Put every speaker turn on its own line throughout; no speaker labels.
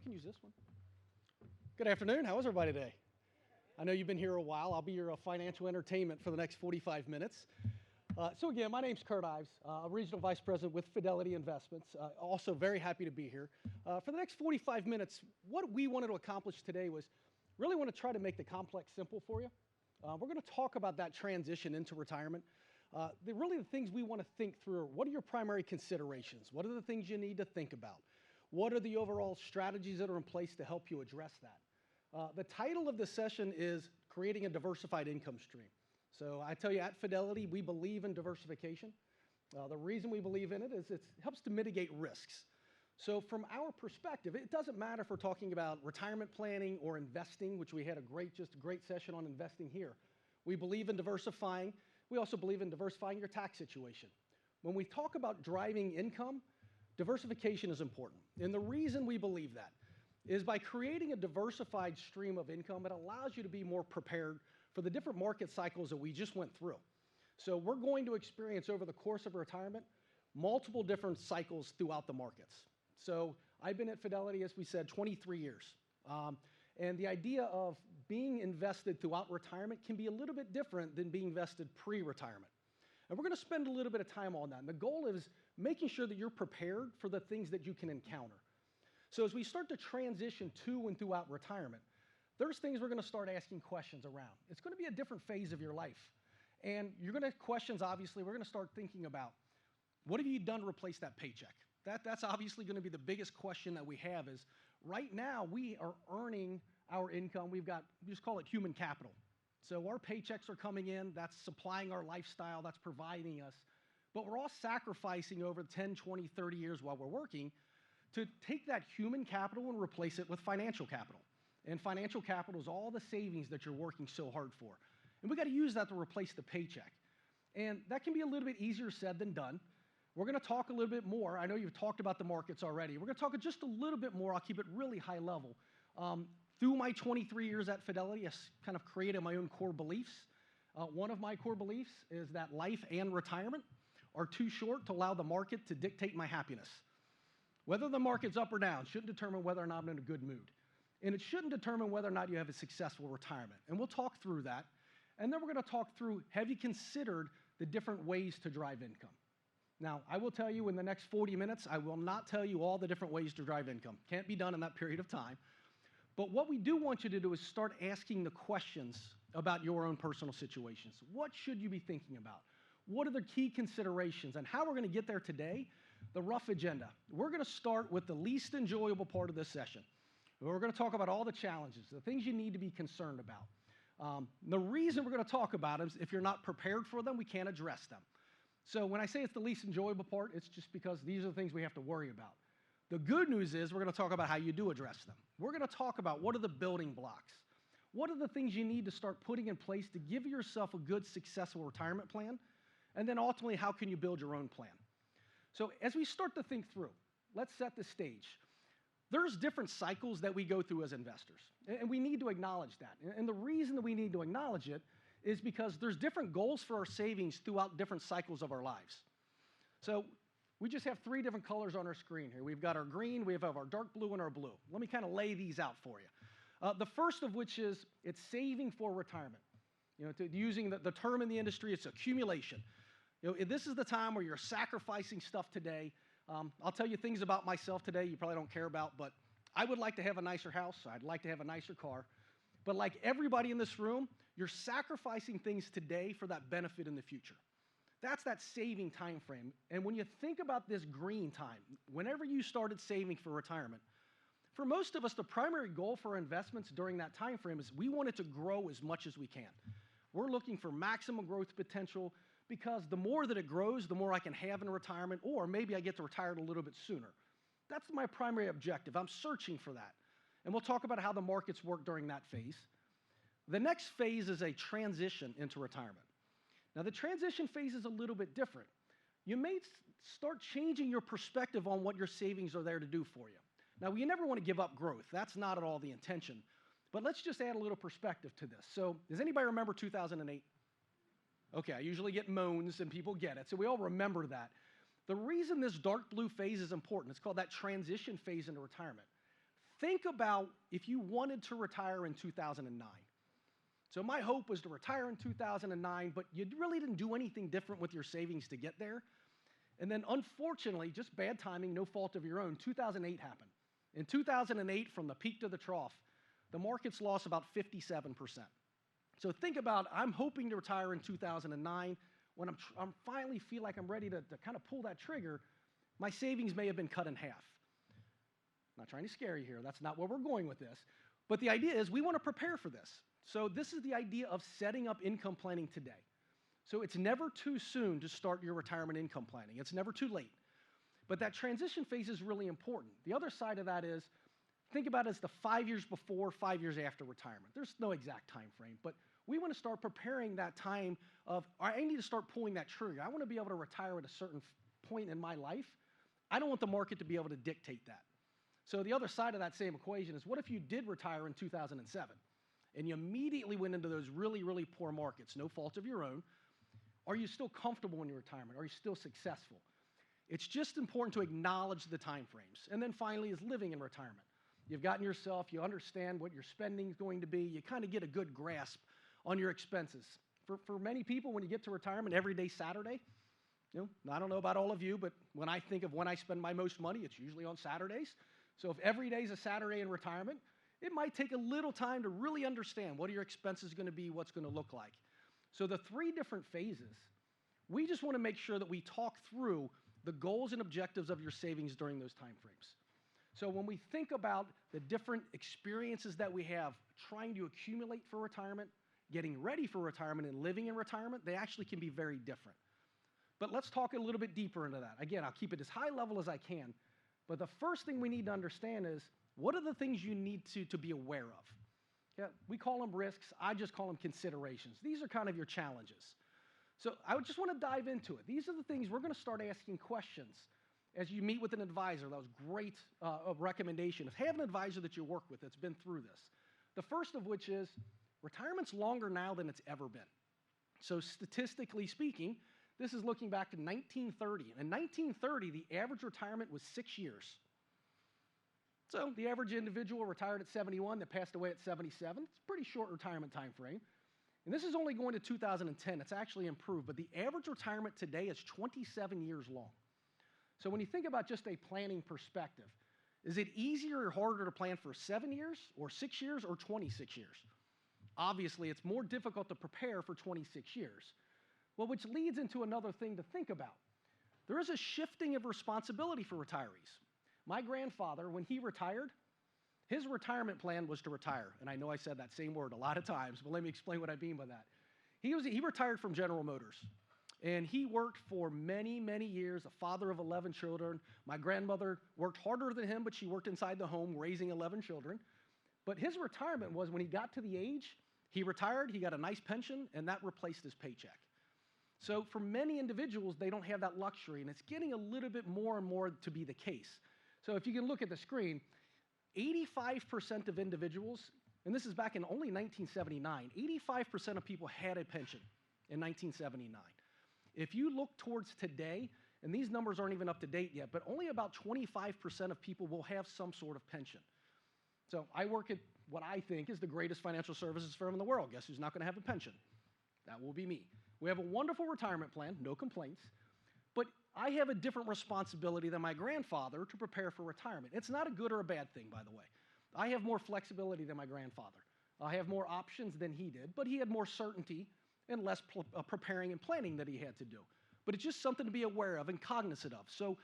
can use this one. Good afternoon. How is everybody today? I know you've been here a while. I'll be your financial entertainment for the next 45 minutes. So again, my name's Kurt Ives, Regional Vice President with Fidelity Investments. Also very happy to be here. For the next 45 minutes, what we wanted to accomplish today was really want to try to make the complex simple for you. We're going to talk about that transition into retirement. Really the things we want to think through are, what are your primary considerations? What are the things you need to think about? What are the overall strategies that are in place to help you address that? The title of the session is Creating a Diversified Income Stream. So I tell you, at Fidelity, we believe in diversification. The reason we believe in it is it helps to mitigate risks. So from our perspective, it doesn't matter if we're talking about retirement planning or investing, which we had just a great session on investing here. We believe in diversifying. We also believe in diversifying your tax situation. When we talk about driving income, diversification is important. And the reason we believe that is by creating a diversified stream of income, it allows you to be more prepared for the different market cycles that we just went through. So we're going to experience over the course of retirement multiple different cycles throughout the markets. So I've been at Fidelity, as we said, 23 years. And the idea of being invested throughout retirement can be a little bit different than being invested pre-retirement. And we're going to spend a little bit of time on that. And the goal is making sure that you're prepared for the things that you can encounter. So as we start to transition to and throughout retirement, there's things we're going to start asking questions around. It's going to be a different phase of your life. And you're going to have questions, obviously, we're going to start thinking about, what have you done to replace that paycheck? That's obviously going to be the biggest question that we have is, right now, we are earning our income. We just call it human capital. So our paychecks are coming in, that's supplying our lifestyle, that's providing us. But we're all sacrificing over 10, 20, 30 years while we're working to take that human capital and replace it with financial capital. And financial capital is all the savings that you're working so hard for. And we got to use that to replace the paycheck. And that can be a little bit easier said than done. We're going to talk a little bit more. I know you've talked about the markets already. We're going to talk just a little bit more. I'll keep it really high level. Through my 23 years at Fidelity, I kind of created my own core beliefs. One of my core beliefs is that life and retirement are too short to allow the market to dictate my happiness. Whether the market's up or down shouldn't determine whether or not I'm in a good mood. And it shouldn't determine whether or not you have a successful retirement. And we'll talk through that. And then we're going to talk through, have you considered the different ways to drive income? Now, I will tell you in the next 40 minutes, I will not tell you all the different ways to drive income. Can't be done in that period of time. But what we do want you to do is start asking the questions about your own personal situations. What should you be thinking about? What are the key considerations? And how we're going to get there today, the rough agenda. We're going to start with the least enjoyable part of this session. We're going to talk about all the challenges, the things you need to be concerned about. The reason we're going to talk about them is if you're not prepared for them, we can't address them. So when I say it's the least enjoyable part, it's just because these are the things we have to worry about. The good news is we're going to talk about how you do address them. We're going to talk about what are the building blocks. What are the things you need to start putting in place to give yourself a good, successful retirement plan? And then ultimately, how can you build your own plan? So as we start to think through, let's set the stage. There's different cycles that we go through as investors, and we need to acknowledge that. And the reason that we need to acknowledge it is because there's different goals for our savings throughout different cycles of our lives. So we just have 3 different colors on our screen here. We've got our green, we have our dark blue, and our blue. Let me kind of lay these out for you. The first of which is it's saving for retirement. Using the term in the industry, it's accumulation. This is the time where you're sacrificing stuff today. I'll tell you things about myself today you probably don't care about, but I would like to have a nicer house. I'd like to have a nicer car. But like everybody in this room, you're sacrificing things today for that benefit in the future. That's that saving time frame. And when you think about this green time, whenever you started saving for retirement, for most of us, the primary goal for investments during that time frame is we want it to grow as much as we can. We're looking for maximum growth potential because the more that it grows, the more I can have in retirement, or maybe I get to retire a little bit sooner. That's my primary objective. I'm searching for that. And we'll talk about how the markets work during that phase. The next phase is a transition into retirement. Now, the transition phase is a little bit different. You may start changing your perspective on what your savings are there to do for you. Now, you never want to give up growth. That's not at all the intention. But let's just add a little perspective to this. So does anybody remember 2008? Okay, I usually get moans and people get it. So we all remember that. The reason this dark blue phase is important, it's called that transition phase into retirement. think about if you wanted to retire in 2009. So my hope was to retire in 2009, but you really didn't do anything different with your savings to get there. And then unfortunately, just bad timing, no fault of your own, 2008 happened. In 2008, from the peak to the trough, the markets lost about 57%. So think about, I'm hoping to retire in 2009. When I'm finally feel like I'm ready to kind of pull that trigger, my savings may have been cut in half. I'm not trying to scare you here. That's not where we're going with this. But the idea is we want to prepare for this. So this is the idea of setting up income planning today. So it's never too soon to start your retirement income planning. It's never too late. But that transition phase is really important. The other side of that is, think about it as the 5 years before, 5 years after retirement. There's no exact time frame, but we want to start preparing that time of, I need to start pulling that trigger. I want to be able to retire at a certain point in my life. I don't want the market to be able to dictate that. So the other side of that same equation is, what if you did retire in 2007 and you immediately went into those really, really poor markets, no fault of your own? Are you still comfortable in your retirement? Are you still successful? It's just important to acknowledge the time frames. And then finally is living in retirement. You've gotten yourself, you understand what your spending is going to be, you kind of get a good grasp on your expenses. For many people, when you get to retirement, every day Saturday, I don't know about all of you, but when I think of when I spend my most money, it's usually on Saturdays. So if every day is a Saturday in retirement, it might take a little time to really understand what are your expenses going to be, what's going to look like. So the 3 different phases, we just want to make sure that we talk through the goals and objectives of your savings during those time frames. So when we think about the different experiences that we have trying to accumulate for retirement, getting ready for retirement, and living in retirement, they actually can be very different. But let's talk a little bit deeper into that. Again, I'll keep it as high level as I can. But the first thing we need to understand is, what are the things you need to be aware of? Yeah, we call them risks. I just call them considerations. These are kind of your challenges. So I would just want to dive into it. These are the things we're going to start asking questions as you meet with an advisor. That was great recommendation. Have an advisor that you work with that's been through this. The first of which is, retirement's longer now than it's ever been. So statistically speaking, this is looking back to 1930. In 1930, the average retirement was 6 years. So the average individual retired at 71, that passed away at 77. It's a pretty short retirement time frame. And this is only going to 2010. It's actually improved, but the average retirement today is 27 years long. So when you think about just a planning perspective, is it easier or harder to plan for 7 years or 6 years or 26 years? Obviously, it's more difficult to prepare for 26 years. Well, which leads into another thing to think about. There is a shifting of responsibility for retirees. My grandfather, when he retired, his retirement plan was to retire. And I know I said that same word a lot of times, but let me explain what I mean by that. He retired from General Motors. And he worked for many, many years, a father of 11 children. My grandmother worked harder than him, but she worked inside the home raising 11 children. But his retirement was, when he got to the age, he retired, he got a nice pension, and that replaced his paycheck. So for many individuals, they don't have that luxury, and it's getting a little bit more and more to be the case. So if you can look at the screen, 85% of individuals, and this is back in only 1979, 85% of people had a pension in 1979. If you look towards today, and these numbers aren't even up to date yet, but only about 25% of people will have some sort of pension. So I work at what I think is the greatest financial services firm in the world. Guess who's not going to have a pension? That will be me. We have a wonderful retirement plan, no complaints, but I have a different responsibility than my grandfather to prepare for retirement. It's not a good or a bad thing, by the way. I have more flexibility than my grandfather. I have more options than he did, but he had more certainty and less preparing and planning that he had to do. But it's just something to be aware of and cognizant of. So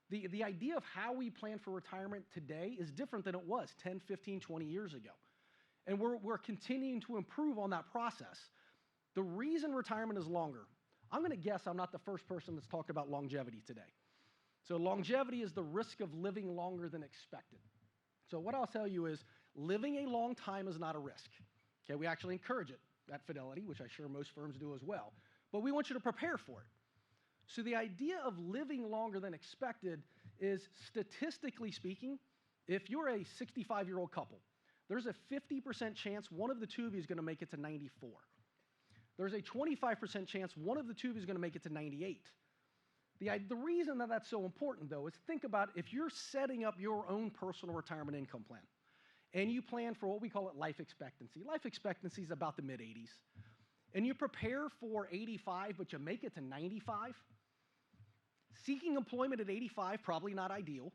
the idea of how we plan for retirement today is different than it was 10, 15, 20 years ago. And we're continuing to improve on that process. The reason retirement is longer, I'm going to guess I'm not the first person that's talked about longevity today. So longevity is the risk of living longer than expected. So what I'll tell you is, living a long time is not a risk. Okay, we actually encourage it at Fidelity, which I'm sure most firms do as well. But we want you to prepare for it. So the idea of living longer than expected is, statistically speaking, if you're a 65-year-old couple, there's a 50% chance one of the two of you is going to make it to 94. There's a 25% chance one of the two of you is going to make it to 98. The reason that that's so important, though, is think about if you're setting up your own personal retirement income plan. and you plan for what we call it life expectancy. Life expectancy is about the mid-80s. And you prepare for 85, but you make it to 95. Seeking employment at 85, probably not ideal.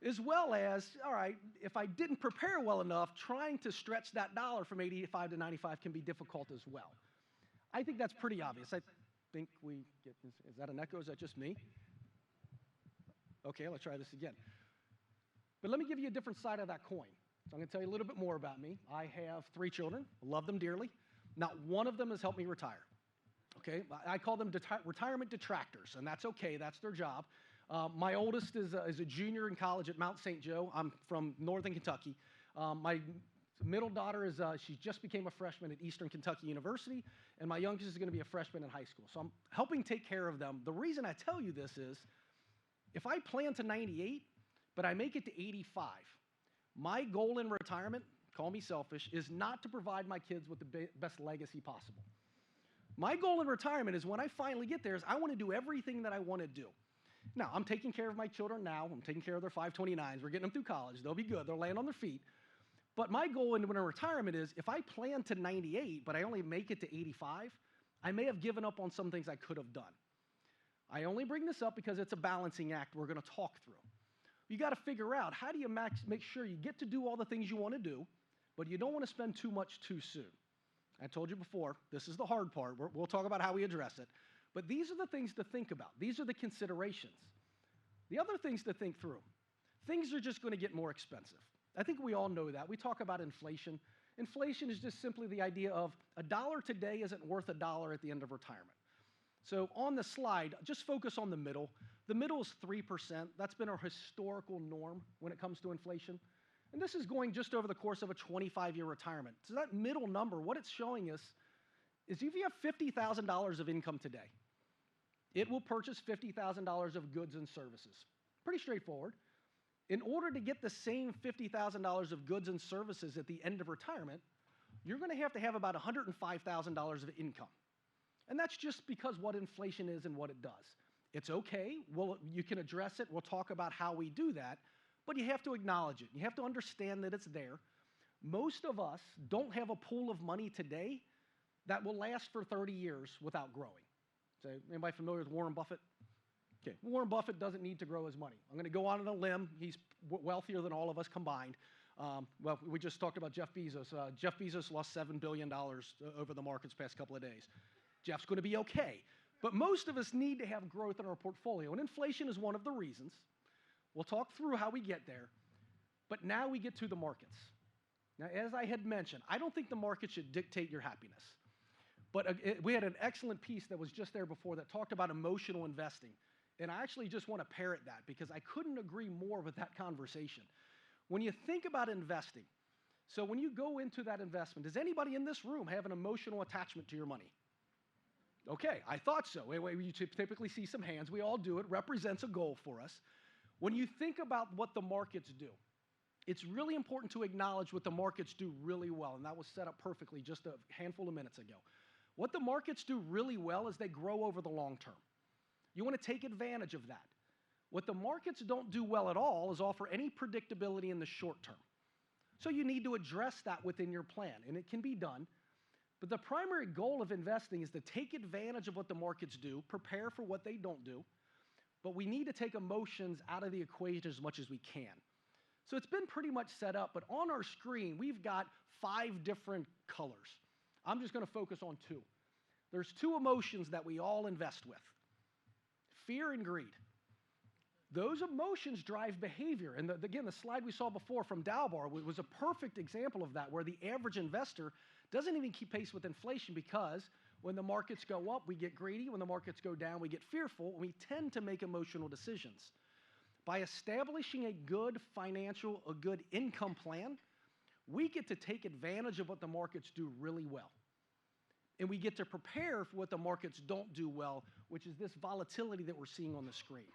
As well as, all right, if I didn't prepare well enough, trying to stretch that dollar from 85 to 95 can be difficult as well. I think that's pretty obvious. I think we get, is that an echo? Is that just me? Okay, let's try this again. But let me give you a different side of that coin. So I'm going to tell you a little bit more about me. I have 3 children, love them dearly. Not one of them has helped me retire. Okay, I call them retirement detractors, and that's okay, that's their job. My oldest is a junior in college at Mount St. Joe. I'm from Northern Kentucky. My middle daughter she just became a freshman at Eastern Kentucky University, and my youngest is going to be a freshman in high school. So I'm helping take care of them. The reason I tell you this is, if I plan to 98, but I make it to 85, my goal in retirement, call me selfish, is not to provide my kids with the best legacy possible. My goal in retirement is when I finally get there is I want to do everything that I want to do. Now, I'm taking care of my children now. I'm taking care of their 529s. We're getting them through college. They'll be good. They'll land on their feet. But my goal in retirement is if I plan to 98, but I only make it to 85, I may have given up on some things I could have done. I only bring this up because it's a balancing act we're going to talk through. You got to figure out, how do you make sure you get to do all the things you want to do, but you don't want to spend too much too soon? I told you before, this is the hard part. We'll talk about how we address it. But these are the things to think about. These are the considerations. The other things to think through. Things are just going to get more expensive. I think we all know that. We talk about inflation. Inflation is just simply the idea of $1 today isn't worth $1 at the end of retirement. So on the slide, just focus on the middle. The middle is 3%. That's been our historical norm when it comes to inflation. And this is going just over the course of a 25-year retirement. So that middle number, what it's showing us is if you have $50,000 of income today, it will purchase $50,000 of goods and services. Pretty straightforward. In order to get the same $50,000 of goods and services at the end of retirement, you're going to have about $105,000 of income. And that's just because what inflation is and what it does. It's okay. Well, you can address it. We'll talk about how we do that. But you have to acknowledge it. You have to understand that it's there. Most of us don't have a pool of money today that will last for 30 years without growing. So anybody familiar with Warren Buffett? Okay, Warren Buffett doesn't need to grow his money. I'm going to go out on a limb. He's wealthier than all of us combined. Well, we just talked about Jeff Bezos. Jeff Bezos lost $7 billion over the markets past couple of days. Jeff's going to be okay. But most of us need to have growth in our portfolio, and inflation is one of the reasons. We'll talk through how we get there, but now we get to the markets. Now, as I had mentioned, I don't think the market should dictate your happiness. But we had an excellent piece that was just there before that talked about emotional investing. And I actually just want to parrot that because I couldn't agree more with that conversation. When you think about investing, so when you go into that investment, does anybody in this room have an emotional attachment to your money? Okay, I thought so. You typically see some hands. We all do. It represents a goal for us. When you think about what the markets do, it's really important to acknowledge what the markets do really well, and that was set up perfectly just a handful of minutes ago. What the markets do really well is they grow over the long term. You want to take advantage of that. What the markets don't do well at all is offer any predictability in the short term. So you need to address that within your plan, and it can be done. But the primary goal of investing is to take advantage of what the markets do, prepare for what they don't do, but we need to take emotions out of the equation as much as we can. So it's been pretty much set up, but on our screen, we've got 5 different colors. I'm just going to focus on 2. There's 2 emotions that we all invest with: fear and greed. Those emotions drive behavior. And again, the slide we saw before from Dalbar was a perfect example of that, where the average investor doesn't even keep pace with inflation because when the markets go up, we get greedy. When the markets go down, we get fearful. And we tend to make emotional decisions. By establishing a good a good income plan, we get to take advantage of what the markets do really well. And we get to prepare for what the markets don't do well, which is this volatility that we're seeing on the screen.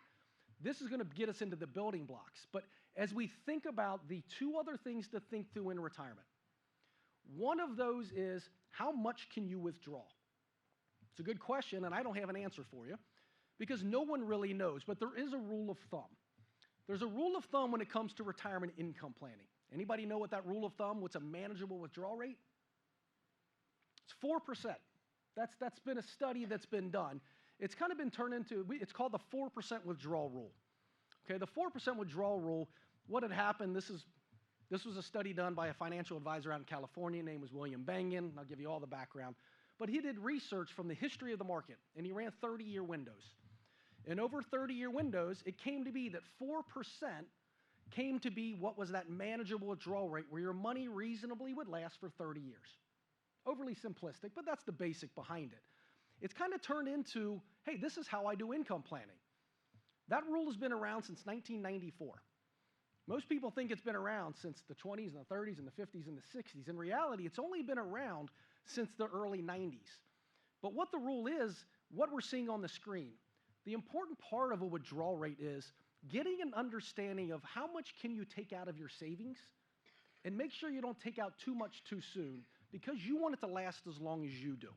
This is going to get us into the building blocks. But as we think about the 2 other things to think through in retirement, one of those is, how much can you withdraw? It's a good question, and I don't have an answer for you because no one really knows, but there is a rule of thumb. There's a rule of thumb when it comes to retirement income planning. Anybody know what that rule of thumb, what's a manageable withdrawal rate? It's 4%. That's been a study that's been done. It's kind of been turned into, it's called the 4% withdrawal rule. Okay, the 4% withdrawal rule, what had happened, this was a study done by a financial advisor out in California. His name was William Bengen. I'll give you all the background. But he did research from the history of the market, and he ran 30-year windows. And over 30-year windows, it came to be that 4% came to be what was that manageable withdrawal rate where your money reasonably would last for 30 years. Overly simplistic, but that's the basic behind it. It's kind of turned into, hey, this is how I do income planning. That rule has been around since 1994. Most people think it's been around since the 20s and the 30s and the 50s and the 60s. In reality, it's only been around since the early 90s. But what the rule is, what we're seeing on the screen, the important part of a withdrawal rate is getting an understanding of how much can you take out of your savings and make sure you don't take out too much too soon because you want it to last as long as you do.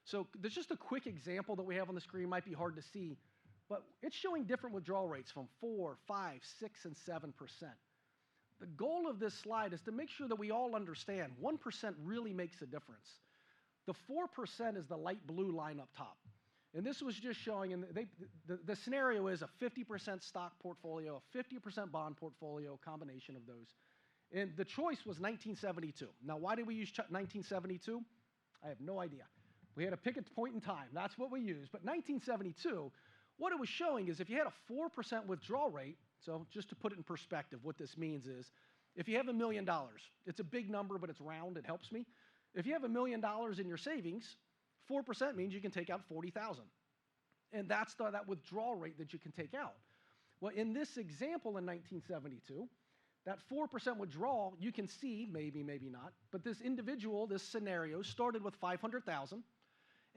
So there's just a quick example that we have on the screen, might be hard to see, but it's showing different withdrawal rates from 4, 5, 6, and 7%. The goal of this slide is to make sure that we all understand 1% really makes a difference. The 4% is the light blue line up top. And this was just showing, and the scenario is a 50% stock portfolio, a 50% bond portfolio, combination of those. And the choice was 1972. Now, why did we use 1972? I have no idea. We had to pick a point in time. That's what we used. But 1972, what it was showing is if you had a 4% withdrawal rate, so just to put it in perspective, what this means is if you have $1 million, it's a big number, but it's round, it helps me. If you have $1 million in your savings, 4% means you can take out $40,000. And that's that withdrawal rate that you can take out. Well, in this example in 1972, that 4% withdrawal, you can see, maybe, maybe not, but this individual, this scenario, started with $500,000.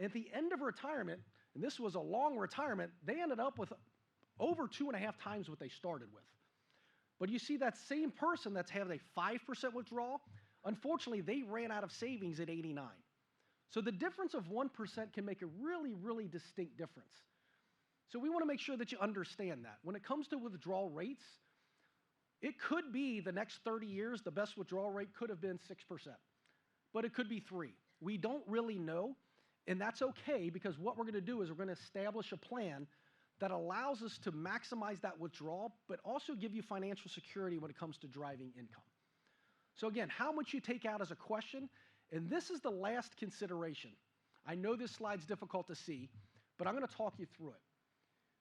At the end of retirement, and this was a long retirement, they ended up with over 2.5 times what they started with. But you see that same person that's had a 5% withdrawal, unfortunately, they ran out of savings at 89. So the difference of 1% can make a really, really distinct difference. So we want to make sure that you understand that. When it comes to withdrawal rates, it could be the next 30 years, the best withdrawal rate could have been 6%, but it could be 3%. We don't really know, and that's okay because what we're going to do is we're going to establish a plan that allows us to maximize that withdrawal, but also give you financial security when it comes to driving income. So again, how much you take out is a question, and this is the last consideration. I know this slide's difficult to see, but I'm going to talk you through it.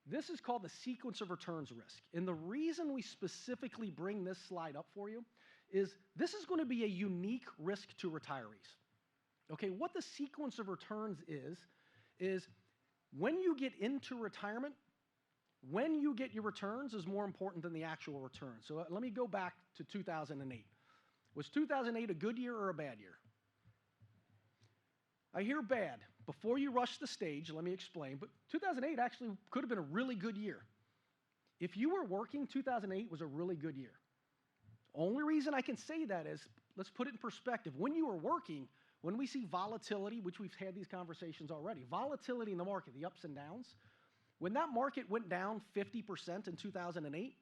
This is called the sequence of returns risk. And the reason we specifically bring this slide up for you is this is going to be a unique risk to retirees. Okay, what the sequence of returns is when you get into retirement, when you get your returns is more important than the actual return. So let me go back to 2008. Was 2008 a good year or a bad year? I hear bad. Before you rush the stage, let me explain, but 2008 actually could have been a really good year. If you were working, 2008 was a really good year. Only reason I can say that is, let's put it in perspective. When you were working, when we see volatility, which we've had these conversations already, volatility in the market, the ups and downs, when that market went down 50% in 2008,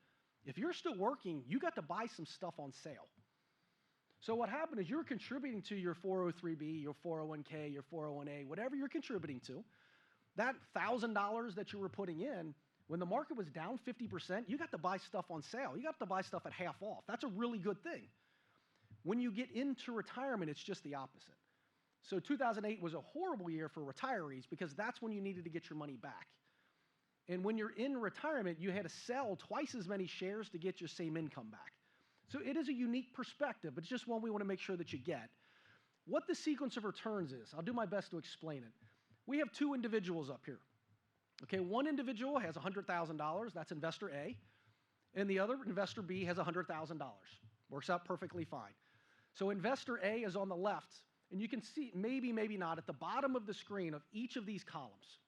if you're still working, you got to buy some stuff on sale. So what happened is you're contributing to your 403B, your 401K, your 401A, whatever you're contributing to. That $1,000 that you were putting in, when the market was down 50%, you got to buy stuff on sale. You got to buy stuff at half off. That's a really good thing. When you get into retirement, it's just the opposite. So 2008 was a horrible year for retirees because that's when you needed to get your money back. And when you're in retirement, you had to sell twice as many shares to get your same income back. So it is a unique perspective, but it's just one we want to make sure that you get. What the sequence of returns is, I'll do my best to explain it. We have two individuals up here. Okay, one individual has $100,000, that's investor A, and the other, investor B, has $100,000. Works out perfectly fine. So investor A is on the left, and you can see, maybe, maybe not, at the bottom of the screen of each of these columns.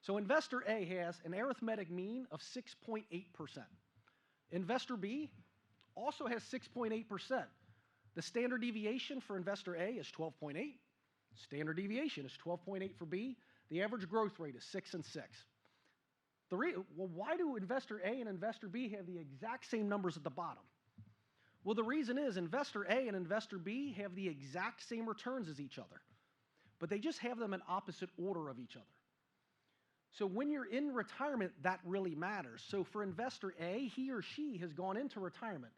So investor A has an arithmetic mean of 6.8%. Investor B also has 6.8%. The standard deviation for investor A is 12.8. Standard deviation is 12.8 for B. The average growth rate is 6 and 6. Well, why do investor A and investor B have the exact same numbers at the bottom? Well, the reason is investor A and investor B have the exact same returns as each other, but they just have them in opposite order of each other. So when you're in retirement, that really matters. So for investor A, he or she has gone into retirement.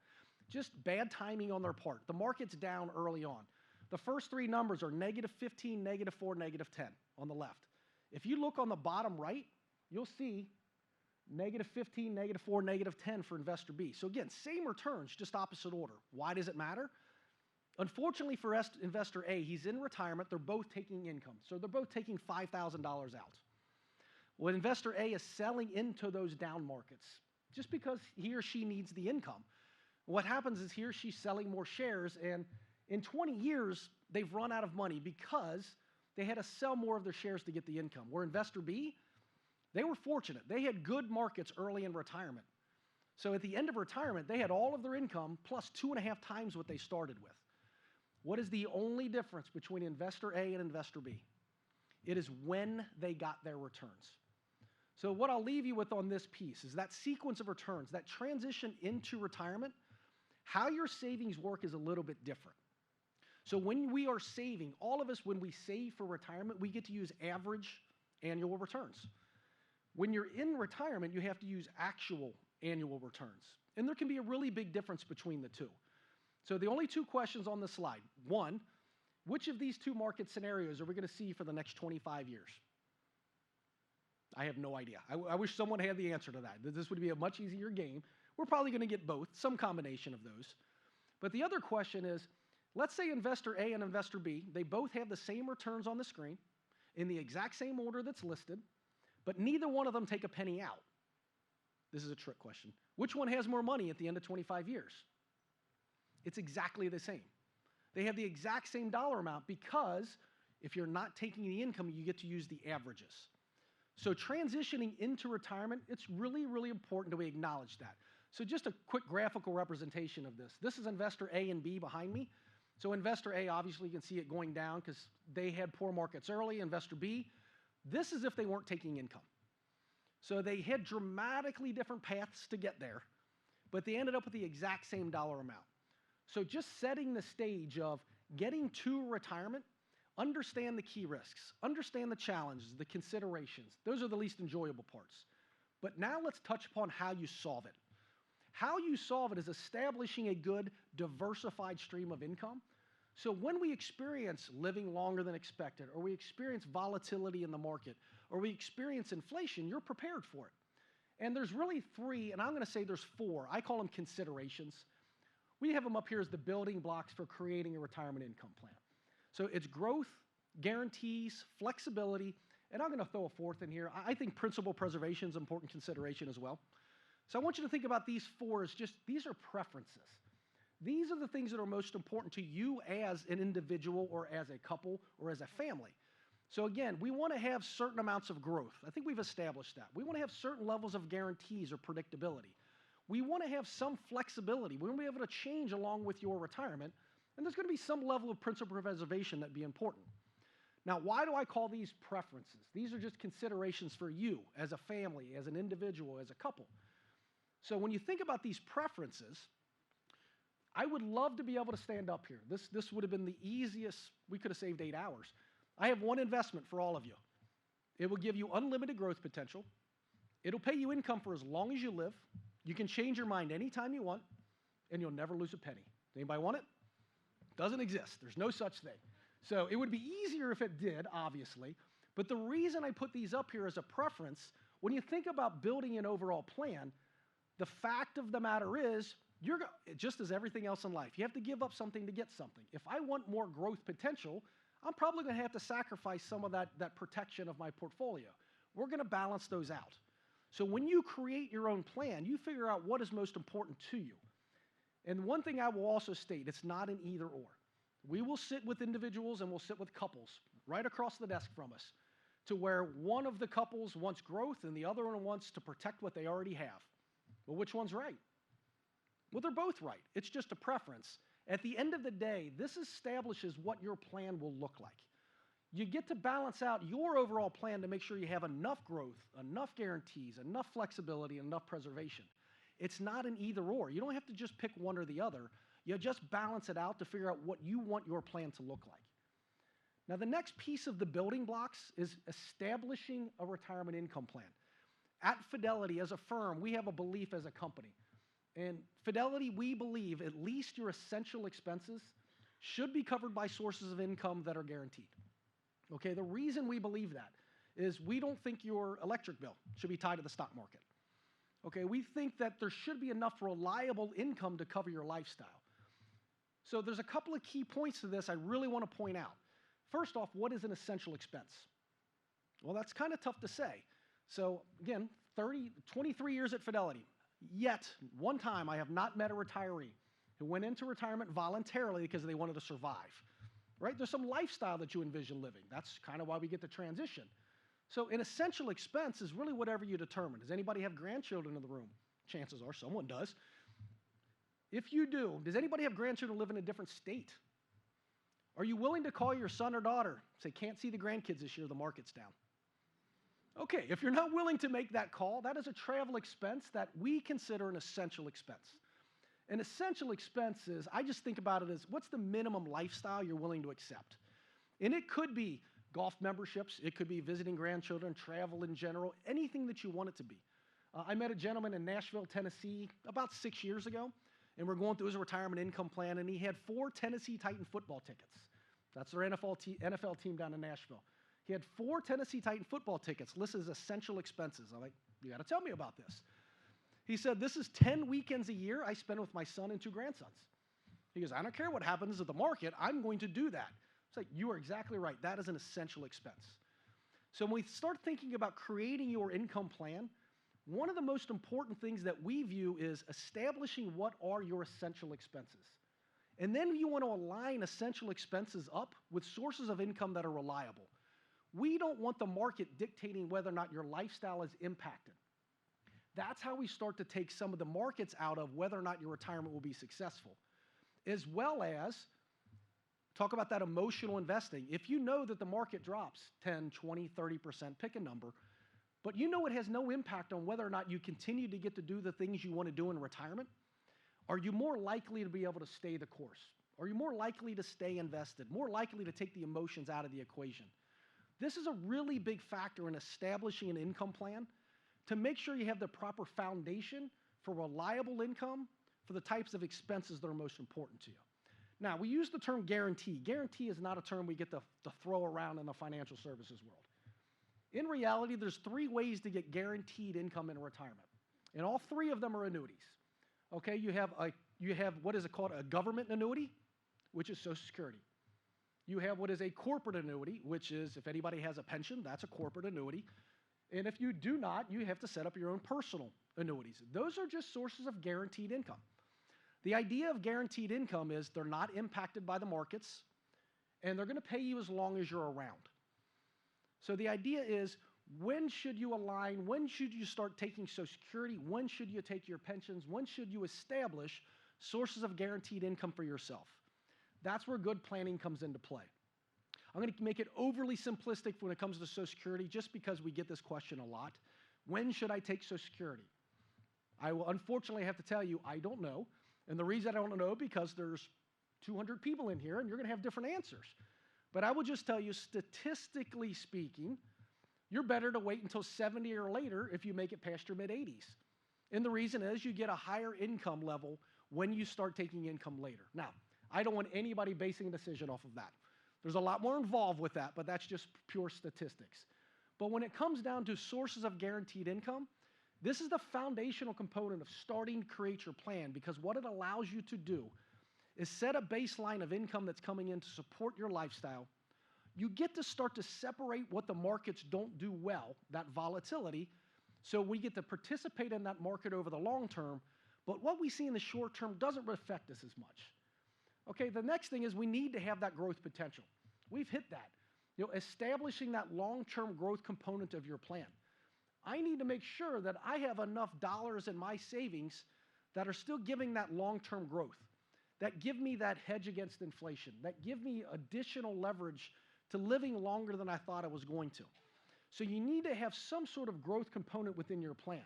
Just bad timing on their part. The market's down early on. The first three numbers are -15, -4, -10 on the left. If you look on the bottom right, you'll see -15, -4, -10 for investor B. So again, same returns, just opposite order. Why does it matter? Unfortunately for investor A, he's in retirement. They're both taking income. So they're both taking $5,000 out. Well, investor A is selling into those down markets just because he or she needs the income. What happens is he or she's selling more shares, and in 20 years, they've run out of money because they had to sell more of their shares to get the income. Where investor B, they were fortunate. They had good markets early in retirement. So at the end of retirement, they had all of their income plus 2.5 times what they started with. What is the only difference between investor A and investor B? It is when they got their returns. So what I'll leave you with on this piece is that sequence of returns, that transition into retirement, how your savings work is a little bit different. So when we are saving, all of us, when we save for retirement, we get to use average annual returns. When you're in retirement, you have to use actual annual returns. And there can be a really big difference between the two. So the only two questions on the slide. One, which of these two market scenarios are we going to see for the next 25 years? I have no idea. I wish someone had the answer to that. This would be a much easier game. We're probably going to get both, some combination of those. But the other question is, let's say investor A and investor B, they both have the same returns on the screen in the exact same order that's listed, but neither one of them take a penny out. This is a trick question. Which one has more money at the end of 25 years? It's exactly the same. They have the exact same dollar amount because if you're not taking the income, you get to use the averages. So transitioning into retirement, it's really, really important that we acknowledge that. So just a quick graphical representation of this. This is investor A and B behind me. So investor A, obviously you can see it going down because they had poor markets early. Investor B, this is if they weren't taking income. So they had dramatically different paths to get there, but they ended up with the exact same dollar amount. So just setting the stage of getting to retirement, understand the key risks, understand the challenges, the considerations. Those are the least enjoyable parts. But now let's touch upon how you solve it. How you solve it is establishing a good diversified stream of income. So when we experience living longer than expected, or we experience volatility in the market, or we experience inflation, you're prepared for it. And there's really three, and I'm going to say there's four. I call them considerations. We have them up here as the building blocks for creating a retirement income plan. So it's growth, guarantees, flexibility, and I'm going to throw a fourth in here. I think principal preservation is an important consideration as well. So I want you to think about these four as just, these are preferences. These are the things that are most important to you as an individual or as a couple or as a family. So again, we want to have certain amounts of growth. I think we've established that. We want to have certain levels of guarantees or predictability. We want to have some flexibility. We want to be able to change along with your retirement. And there's going to be some level of principal preservation that'd be important. Now, why do I call these preferences? These are just considerations for you as a family, as an individual, as a couple. So when you think about these preferences, I would love to be able to stand up here. This would have been the easiest. We could have saved 8 hours. I have one investment for all of you. It will give you unlimited growth potential. It'll pay you income for as long as you live. You can change your mind anytime you want, and you'll never lose a penny. Anybody want it? Doesn't exist. There's no such thing. So it would be easier if it did, obviously. But the reason I put these up here as a preference, when you think about building an overall plan, the fact of the matter is, just as everything else in life, you have to give up something to get something. If I want more growth potential, I'm probably going to have to sacrifice some of that protection of my portfolio. We're going to balance those out. So when you create your own plan, you figure out what is most important to you. And one thing I will also state, it's not an either or. We will sit with individuals and we'll sit with couples right across the desk from us to where one of the couples wants growth and the other one wants to protect what they already have. Well, which one's right? Well, they're both right. It's just a preference. At the end of the day, this establishes what your plan will look like. You get to balance out your overall plan to make sure you have enough growth, enough guarantees, enough flexibility, enough preservation. It's not an either or. You don't have to just pick one or the other. You just balance it out to figure out what you want your plan to look like. Now, the next piece of the building blocks is establishing a retirement income plan. At Fidelity, as a firm, we have a belief as a company. And Fidelity, we believe at least your essential expenses should be covered by sources of income that are guaranteed. Okay, the reason we believe that is we don't think your electric bill should be tied to the stock market. Okay, we think that there should be enough reliable income to cover your lifestyle. So there's a couple of key points to this I really want to point out. First off, what is an essential expense? Well, that's kind of tough to say. So again, 23 years at Fidelity, yet one time I have not met a retiree who went into retirement voluntarily because they wanted to survive, right? There's some lifestyle that you envision living. That's kind of why we get the transition. So an essential expense is really whatever you determine. Does anybody have grandchildren in the room? Chances are someone does. If you do, does anybody have grandchildren live in a different state? Are you willing to call your son or daughter, say, can't see the grandkids this year, the market's down? Okay, if you're not willing to make that call, that is a travel expense that we consider an essential expense. An essential expense is, I just think about it as, what's the minimum lifestyle you're willing to accept? And it could be golf memberships, it could be visiting grandchildren, travel in general, anything that you want it to be. I met a gentleman in Nashville, Tennessee, about 6 years ago, and we're going through his retirement income plan, and he had 4 Tennessee Titan football tickets. That's their NFL team down in Nashville. He had 4 Tennessee Titan football tickets listed as essential expenses. I'm like, you got to tell me about this. He said, this is 10 weekends a year I spend with my son and 2 grandsons. He goes, I don't care what happens at the market, I'm going to do that. It's like, you are exactly right. That is an essential expense. So when we start thinking about creating your income plan, one of the most important things that we view is establishing what are your essential expenses. And then you want to align essential expenses up with sources of income that are reliable. We don't want the market dictating whether or not your lifestyle is impacted. That's how we start to take some of the markets out of whether or not your retirement will be successful, as well as talk about that emotional investing. If you know that the market drops 10, 20, 30%, pick a number, but you know it has no impact on whether or not you continue to get to do the things you want to do in retirement, are you more likely to be able to stay the course? Are you more likely to stay invested, more likely to take the emotions out of the equation? This is a really big factor in establishing an income plan to make sure you have the proper foundation for reliable income for the types of expenses that are most important to you. Now, we use the term guarantee. Guarantee is not a term we get to throw around in the financial services world. In reality, there's 3 ways to get guaranteed income in retirement, and all 3 of them are annuities. Okay, you have what is called a government annuity, which is Social Security. You have what is a corporate annuity, which is if anybody has a pension, that's a corporate annuity. And if you do not, you have to set up your own personal annuities. Those are just sources of guaranteed income. The idea of guaranteed income is they're not impacted by the markets, and they're going to pay you as long as you're around. So the idea is, when should you align? When should you start taking Social Security? When should you take your pensions? When should you establish sources of guaranteed income for yourself? That's where good planning comes into play. I'm going to make it overly simplistic when it comes to Social Security just because we get this question a lot. When should I take Social Security? I will unfortunately have to tell you, I don't know. And the reason I don't know because there's 200 people in here and you're going to have different answers. But I will just tell you, statistically speaking, you're better to wait until 70 or later if you make it past your mid-80s. And the reason is you get a higher income level when you start taking income later. Now, I don't want anybody basing a decision off of that. There's a lot more involved with that, but that's just pure statistics. But when it comes down to sources of guaranteed income, this is the foundational component of starting to create your plan, because what it allows you to do is set a baseline of income that's coming in to support your lifestyle. You get to start to separate what the markets don't do well, that volatility, so we get to participate in that market over the long term, but what we see in the short term doesn't affect us as much. Okay, the next thing is we need to have that growth potential. We've hit that. Establishing that long-term growth component of your plan. I need to make sure that I have enough dollars in my savings that are still giving that long-term growth, that give me that hedge against inflation, that give me additional leverage to living longer than I thought I was going to. So you need to have some sort of growth component within your plan.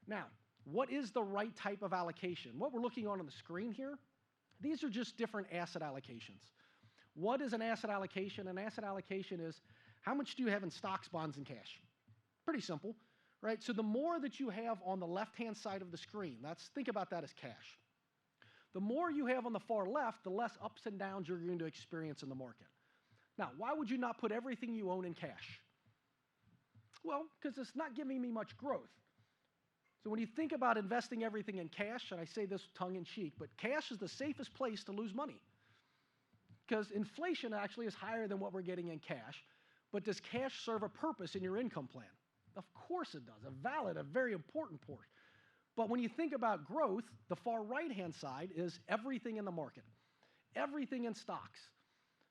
Now, what is the right type of allocation? What we're looking on the screen here, These are just different asset allocations. What is an asset allocation? An asset allocation is how much do you have in stocks, bonds, and cash? Pretty simple, right? So the more that you have on the left-hand side of the screen, think about that as cash. The more you have on the far left, the less ups and downs you're going to experience in the market. Now, why would you not put everything you own in cash? Well, because it's not giving me much growth. So when you think about investing everything in cash, and I say this tongue-in-cheek, but cash is the safest place to lose money. Because inflation actually is higher than what we're getting in cash. But does cash serve a purpose in your income plan? Of course it does. A very important portion. But when you think about growth, the far right-hand side is everything in the market, everything in stocks.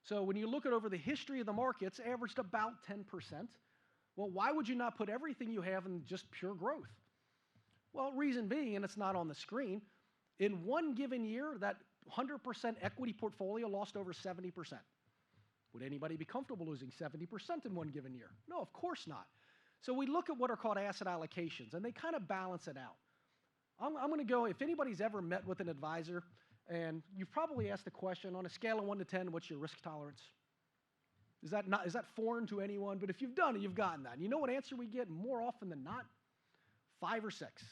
So when you look at over the history of the markets, averaged about 10%. Well, why would you not put everything you have in just pure growth? Well, reason being, and it's not on the screen, in one given year, that 100% equity portfolio lost over 70%. Would anybody be comfortable losing 70% in one given year? No, of course not. So we look at what are called asset allocations, and they kind of balance it out. I'm going to go, if anybody's ever met with an advisor, and you've probably asked the question, on a scale of 1 to 10, what's your risk tolerance? Is that foreign to anyone? But if you've done it, you've gotten that. And you know what answer we get more often than not? 5 or 6.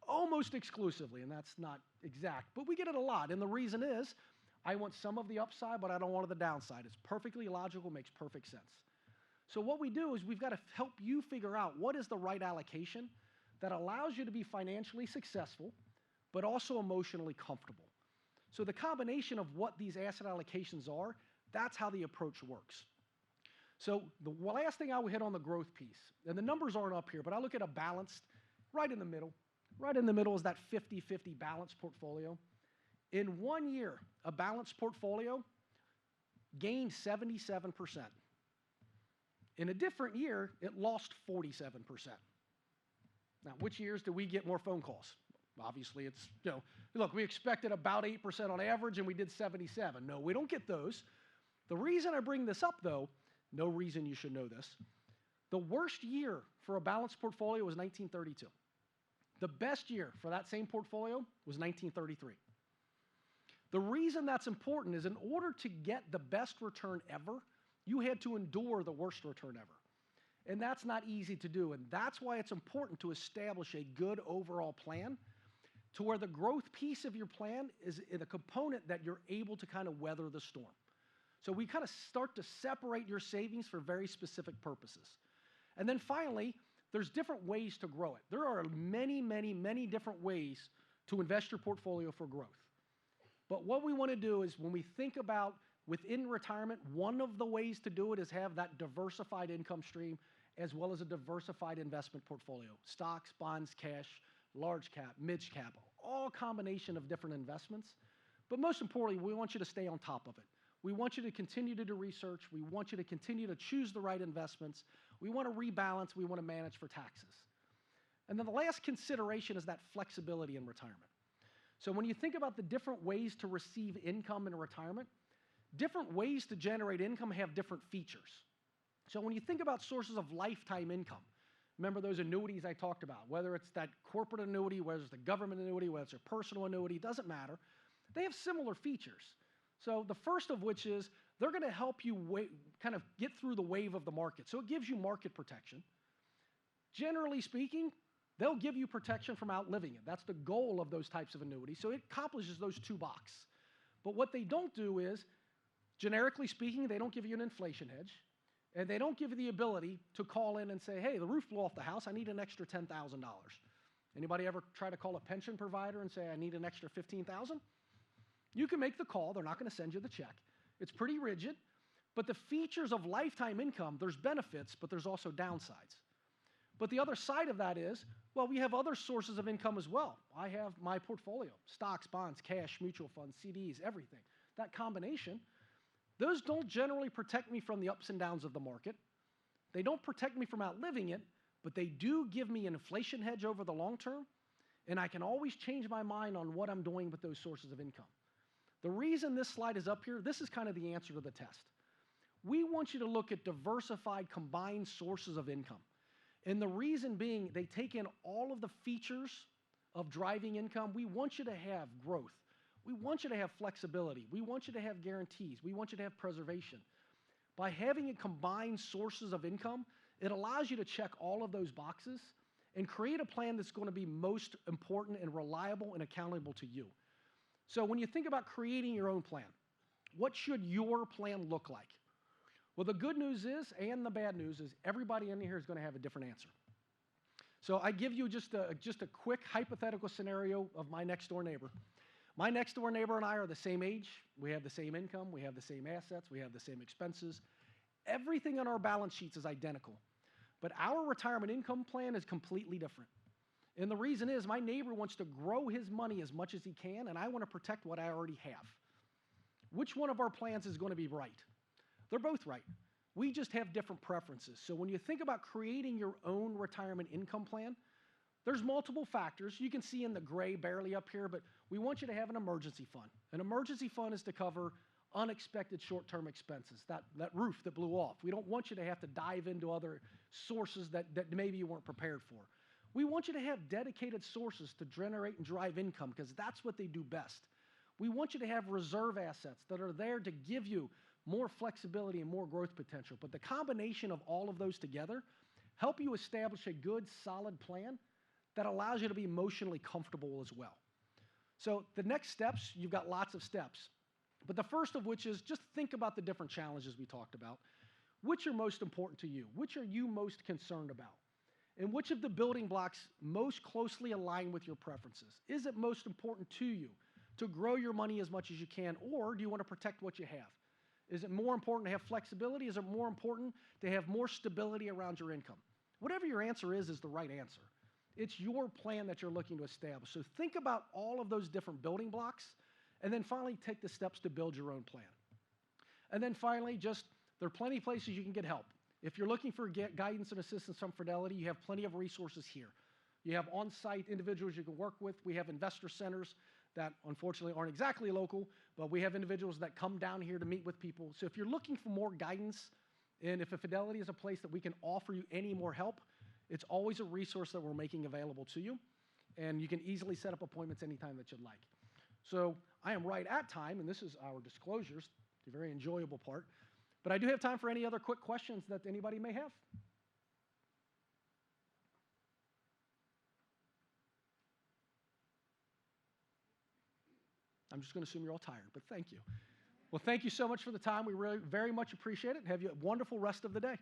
Almost exclusively, and that's not exact, but we get it a lot. And the reason is, I want some of the upside, but I don't want the downside. It's perfectly logical, makes perfect sense. So what we do is we've got to help you figure out what is the right allocation that allows you to be financially successful, but also emotionally comfortable. So the combination of what these asset allocations are, that's how the approach works. So the last thing I will hit on the growth piece, and the numbers aren't up here, but I look at a balanced, right in the middle. Right in the middle is that 50-50 balanced portfolio. In 1 year, a balanced portfolio gained 77%. In a different year, it lost 47%. Now, which years do we get more phone calls? Obviously, it's, look, we expected about 8% on average, and we did 77. No, we don't get those. The reason I bring this up, though, no reason you should know this, the worst year for a balanced portfolio was 1932. The best year for that same portfolio was 1933. The reason that's important is in order to get the best return ever, you had to endure the worst return ever. And that's not easy to do, and that's why it's important to establish a good overall plan to where the growth piece of your plan is a component that you're able to kind of weather the storm. So we kind of start to separate your savings for very specific purposes. And then finally, there's different ways to grow it. There are many, many, many different ways to invest your portfolio for growth. But what we want to do is when we think about within retirement, one of the ways to do it is have that diversified income stream as well as a diversified investment portfolio. Stocks, bonds, cash, large cap, mid cap, all combination of different investments. But most importantly, we want you to stay on top of it. We want you to continue to do research. We want you to continue to choose the right investments. We want to rebalance. We want to manage for taxes. And then the last consideration is that flexibility in retirement. So when you think about the different ways to receive income in retirement, different ways to generate income have different features. So when you think about sources of lifetime income, remember those annuities I talked about, whether it's that corporate annuity, whether it's the government annuity, whether it's a personal annuity, it doesn't matter. They have similar features. So the first of which is they're going to help you kind of get through the wave of the market. So it gives you market protection. Generally speaking, they'll give you protection from outliving it. That's the goal of those types of annuities. So it accomplishes those two boxes. But what they don't do is, generically speaking, they don't give you an inflation hedge. And they don't give you the ability to call in and say, hey, the roof blew off the house, I need an extra $10,000. Anybody ever try to call a pension provider and say, I need an extra $15,000? You can make the call. They're not going to send you the check. It's pretty rigid. But the features of lifetime income, there's benefits, but there's also downsides. But the other side of that is, well, we have other sources of income as well. I have my portfolio, stocks, bonds, cash, mutual funds, CDs, everything. That combination, those don't generally protect me from the ups and downs of the market. They don't protect me from outliving it, but they do give me an inflation hedge over the long term, and I can always change my mind on what I'm doing with those sources of income. The reason this slide is up here, this is kind of the answer to the test. We want you to look at diversified combined sources of income. And the reason being, they take in all of the features of driving income. We want you to have growth. We want you to have flexibility. We want you to have guarantees. We want you to have preservation. By having a combined sources of income, it allows you to check all of those boxes and create a plan that's going to be most important and reliable and accountable to you. So when you think about creating your own plan, what should your plan look like? Well, the good news is, and the bad news is, everybody in here is going to have a different answer. So I give you just a quick hypothetical scenario of my next door neighbor. My next door neighbor and I are the same age. We have the same income. We have the same assets. We have the same expenses. Everything on our balance sheets is identical. But our retirement income plan is completely different. And the reason is my neighbor wants to grow his money as much as he can, and I want to protect what I already have. Which one of our plans is going to be right? They're both right. We just have different preferences. So when you think about creating your own retirement income plan, there's multiple factors. You can see in the gray barely up here, but we want you to have an emergency fund. An emergency fund is to cover unexpected short-term expenses, that roof that blew off. We don't want you to have to dive into other sources that maybe you weren't prepared for. We want you to have dedicated sources to generate and drive income because that's what they do best. We want you to have reserve assets that are there to give you more flexibility and more growth potential. But the combination of all of those together help you establish a good, solid plan that allows you to be emotionally comfortable as well. So the next steps, you've got lots of steps. But the first of which is just think about the different challenges we talked about. Which are most important to you? Which are you most concerned about? And which of the building blocks most closely align with your preferences? Is it most important to you to grow your money as much as you can, or do you want to protect what you have? Is it more important to have flexibility? Is it more important to have more stability around your income? Whatever your answer is the right answer. It's your plan that you're looking to establish. So think about all of those different building blocks, and then finally take the steps to build your own plan. And then finally, there are plenty of places you can get help. If you're looking for guidance and assistance from Fidelity, you have plenty of resources here. You have on-site individuals you can work with. We have investor centers that unfortunately aren't exactly local, but we have individuals that come down here to meet with people. So if you're looking for more guidance, and if a Fidelity is a place that we can offer you any more help, it's always a resource that we're making available to you, and you can easily set up appointments anytime that you'd like. So I am right at time, and this is our disclosures, the very enjoyable part. But I do have time for any other quick questions that anybody may have. I'm just going to assume you're all tired, but thank you. Well, thank you so much for the time. We really very much appreciate it. Have you a wonderful rest of the day.